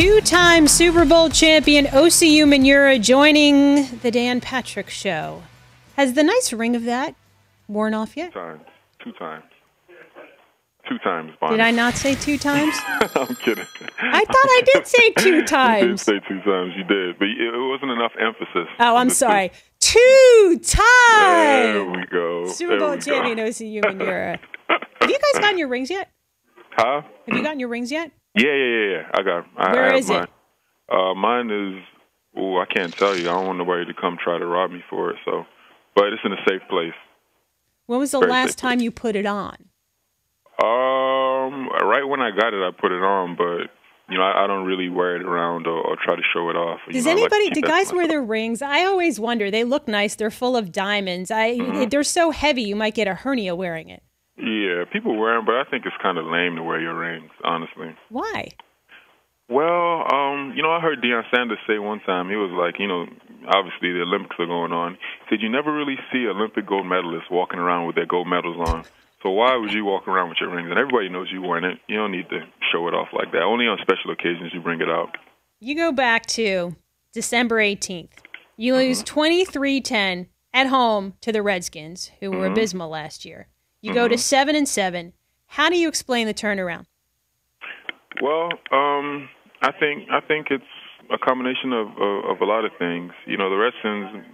Two-time Super Bowl champion Osi Umenyiora joining the Dan Patrick Show. Has the nice ring of that worn off yet? Two times, Bonnie. Did I not say 2 times? I'm kidding. I thought I did say 2 times. You did say 2 times. You did, but it wasn't enough emphasis. Oh, I'm sorry. 2 times. There we go. Super Bowl champion Osi Umenyiora. Have you guys gotten your rings yet? Huh? Have you gotten your rings yet? Yeah. I got. Where is mine. it? Mine is. Oh, I can't tell you. I don't want nobody to come try to rob me for it. So, but it's in a safe place. When was the last time you put it on? Right when I got it, I put it on, but I don't really wear it around or try to show it off. Does anybody? Do guys wear their rings? I always wonder. They look nice. They're full of diamonds. They're so heavy, you might get a hernia wearing it. Yeah, people wear them, but I think it's kind of lame to wear your rings, honestly. Why? Well, I heard Deion Sanders say one time, he was like, obviously the Olympics are going on. He said, you never really see Olympic gold medalists walking around with their gold medals on. So why would you walk around with your rings? And everybody knows you wearing it. You don't need to show it off like that. Only on special occasions you bring it out. You go back to December 18th. You lose 23-10 at home to the Redskins, who were abysmal last year. You go to 7-7. How do you explain the turnaround? Well, I think it's a combination of a lot of things. The Redskins,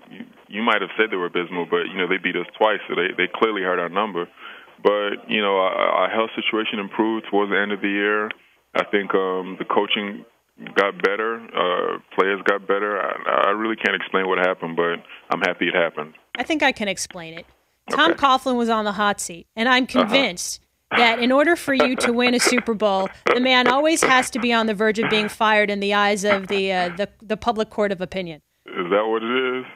you might have said they were abysmal, but they beat us twice, so they clearly hurt our number. But our health situation improved towards the end of the year. I think the coaching got better, players got better. I really can't explain what happened, but I'm happy it happened. I think I can explain it. Tom Coughlin was on the hot seat, and I'm convinced that in order for you to win a Super Bowl, the man always has to be on the verge of being fired in the eyes of the public court of opinion. Is that what it is?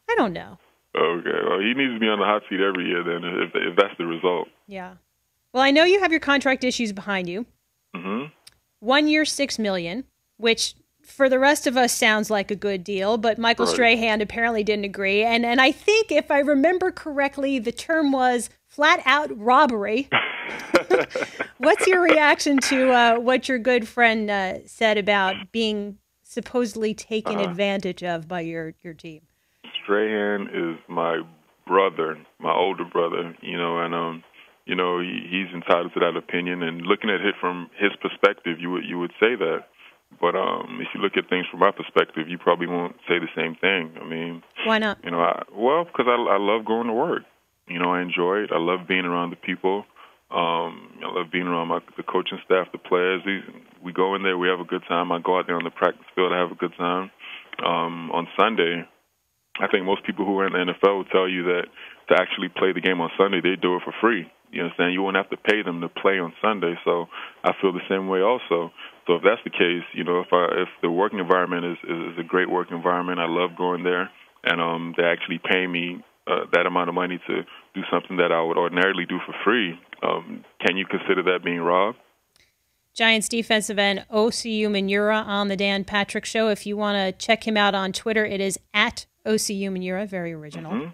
I don't know. Okay. Well, he needs to be on the hot seat every year then, if that's the result. Yeah. Well, I know you have your contract issues behind you. 1 year, $6 million, which for the rest of us sounds like a good deal, but Michael Strahan apparently didn't agree. And I think, if I remember correctly, the term was flat-out robbery. What's your reaction to what your good friend said about being supposedly taken advantage of by your team? Strahan is my brother, my older brother, and he's entitled to that opinion. And looking at it from his perspective, you would say that. But if you look at things from my perspective, you probably won't say the same thing. I mean, why not? Because I love going to work. I enjoy it. I love being around the people. I love being around the coaching staff, the players. We go in there, we have a good time. I go out there on the practice field, I have a good time. On Sunday, I think most people who are in the NFL will tell you that to actually play the game on Sunday, they do it for free. You understand? You won't have to pay them to play on Sunday. So I feel the same way also. So if that's the case, if the working environment is a great work environment, I love going there, and they actually pay me that amount of money to do something that I would ordinarily do for free, can you consider that being robbed? Giants defensive end Osi Umenyiora on the Dan Patrick Show. If you want to check him out on Twitter, it is at Osi Umenyiora, very original.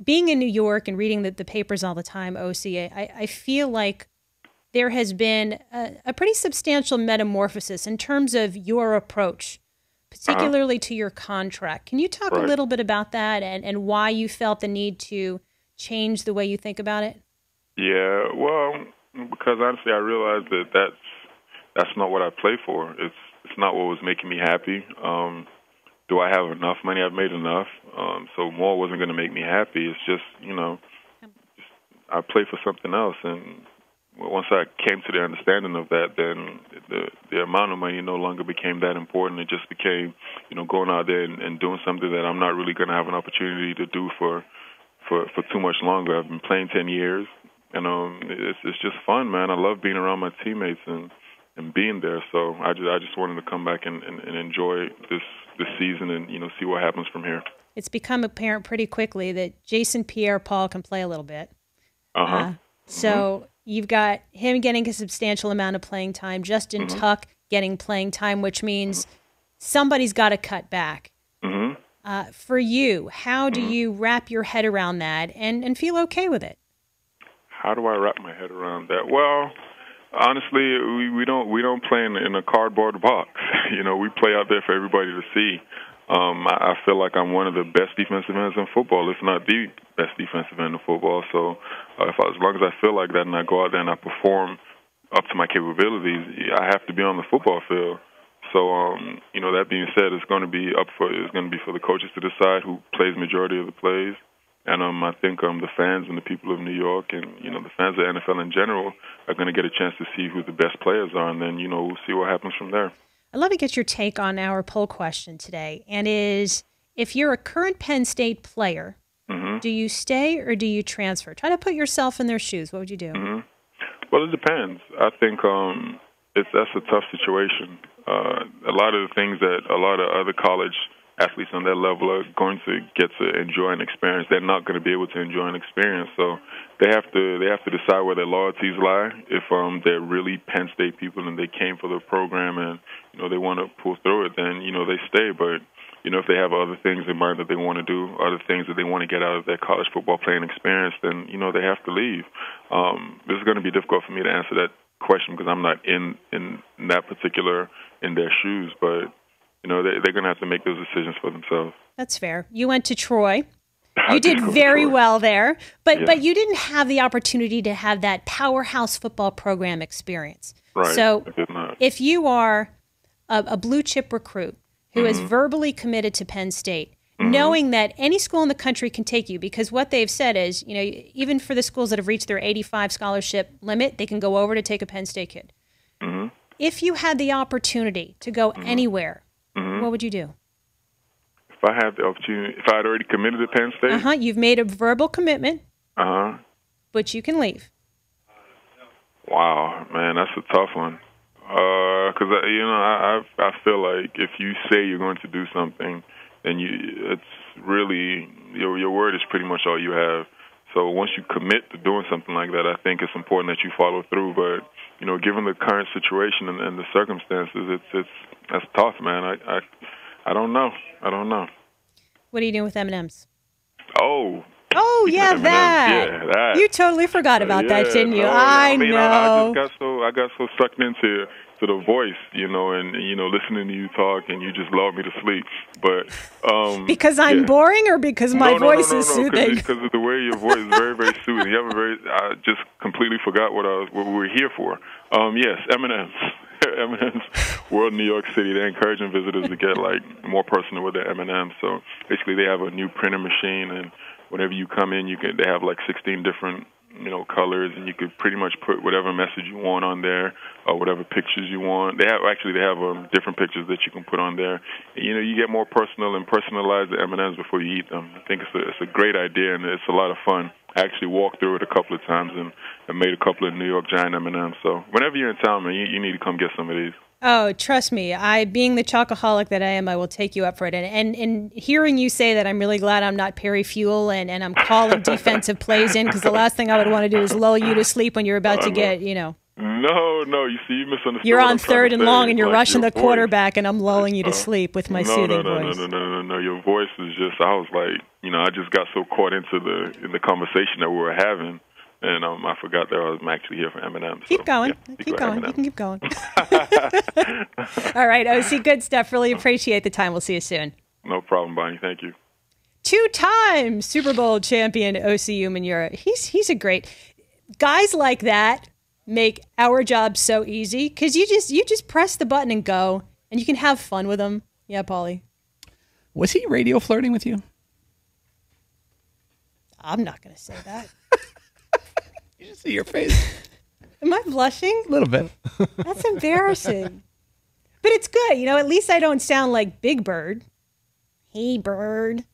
Being in New York and reading the papers all the time, Osi, I feel like there has been a pretty substantial metamorphosis in terms of your approach, particularly to your contract. Can you talk a little bit about that and why you felt the need to change the way you think about it? Yeah, well, because honestly, I realized that that's not what I play for. It's not what was making me happy. Do I have enough money? I've made enough. So more wasn't going to make me happy. It's just, I play for something else. And once I came to the understanding of that, then the amount of money no longer became that important. It just became, going out there and doing something that I'm not really going to have an opportunity to do for too much longer. I've been playing 10 years, and it's just fun, man. I love being around my teammates and being there. So I just wanted to come back and enjoy this season and see what happens from here. It's become apparent pretty quickly that Jason Pierre-Paul can play a little bit. So you've got him getting a substantial amount of playing time, Justin Tuck getting playing time, which means somebody's got to cut back. For you, how do you wrap your head around that and feel okay with it? How do I wrap my head around that? Well, Honestly, we don't play in a cardboard box. We play out there for everybody to see. I feel like I'm one of the best defensive ends in football, if not the best defensive end in football. So as long as I feel like that and I go out there and I perform up to my capabilities, I have to be on the football field. So, that being said, it's going to be for the coaches to decide who plays majority of the plays. And I think the fans and the people of New York and, the fans of the NFL in general are going to get a chance to see who the best players are. And then, we'll see what happens from there. I'd love to get your take on our poll question today. And if you're a current Penn State player, do you stay or do you transfer? Try to put yourself in their shoes. What would you do? Well, it depends. I think that's a tough situation. A lot of the things that a lot of other college athletes on that level are going to get to enjoy and experience, they're not going to be able to enjoy and experience. So they have to decide where their loyalties lie. If they're really Penn State people and they came for the program and they want to pull through it, then they stay. But if they have other things in mind that they want to do, other things that they want to get out of their college football playing experience, then they have to leave. This is going to be difficult for me to answer that question because I'm not in that particular in their shoes, but they're going to have to make those decisions for themselves. That's fair. You went to Troy. You did very well there, but you didn't have the opportunity to have that powerhouse football program experience. Right. So if you are a blue chip recruit who is verbally committed to Penn State, knowing that any school in the country can take you, because what they've said is, even for the schools that have reached their 85 scholarship limit, they can go over to take a Penn State kid. If you had the opportunity to go anywhere, what would you do? If I had the opportunity, if I had already committed to Penn State? You've made a verbal commitment. But you can leave. Wow, man, that's a tough one. Because I feel like if you say you're going to do something, then it's really your word is pretty much all you have. So once you commit to doing something like that, I think it's important that you follow through. But given the current situation and the circumstances, that's tough, man. I don't know. What are you doing with M&Ms? Oh yeah, that. Yeah, that. You totally forgot about that, didn't you? I know. I got so sucked into the voice, and listening to you talk, and you just lulled me to sleep. But because I'm boring, or because my voice is soothing? Because of the way your voice is very, very soothing. You have I just completely forgot what we were here for. Yes, M&Ms. M&Ms, World New York City. They're encouraging visitors to get more personal with their M&Ms. So basically, they have a new printer machine, and whenever you come in, they have 16 different colors, and you could pretty much put whatever message you want on there, or whatever pictures you want. They have different pictures that you can put on there. And, you get more personal and personalize the M&Ms before you eat them. I think it's a great idea, and it's a lot of fun. I actually walked through it a couple of times and made a couple of New York Giant M&Ms. So whenever you're in town, man, you need to come get some of these. Oh, trust me. Being the chocoholic that I am, I will take you up for it. And hearing you say that, I'm really glad I'm not Perry Fuel and I'm calling defensive plays in, because the last thing I would want to do is lull you to sleep when you're about to get, No, you see, you misunderstood. You're on third and long, and you're rushing the quarterback, and I'm lulling you to sleep with my soothing voice. No. Your voice is just, I was like, I just got so caught into the conversation that we were having. And I forgot that I was actually here for M&M. Keep going. Keep going. You can keep going. All right, Osi, good stuff. Really appreciate the time. We'll see you soon. No problem, Bonnie. Thank you. 2-time Super Bowl champion Osi Umenyiora. He's a great... Guys like that make our job so easy, because you just press the button and go, and you can have fun with them. Yeah, Paulie? Was he radio flirting with you? I'm not going to say that. You should see your face. Am I blushing? A little bit. That's embarrassing. But it's good. At least I don't sound like Big Bird. Hey, Bird.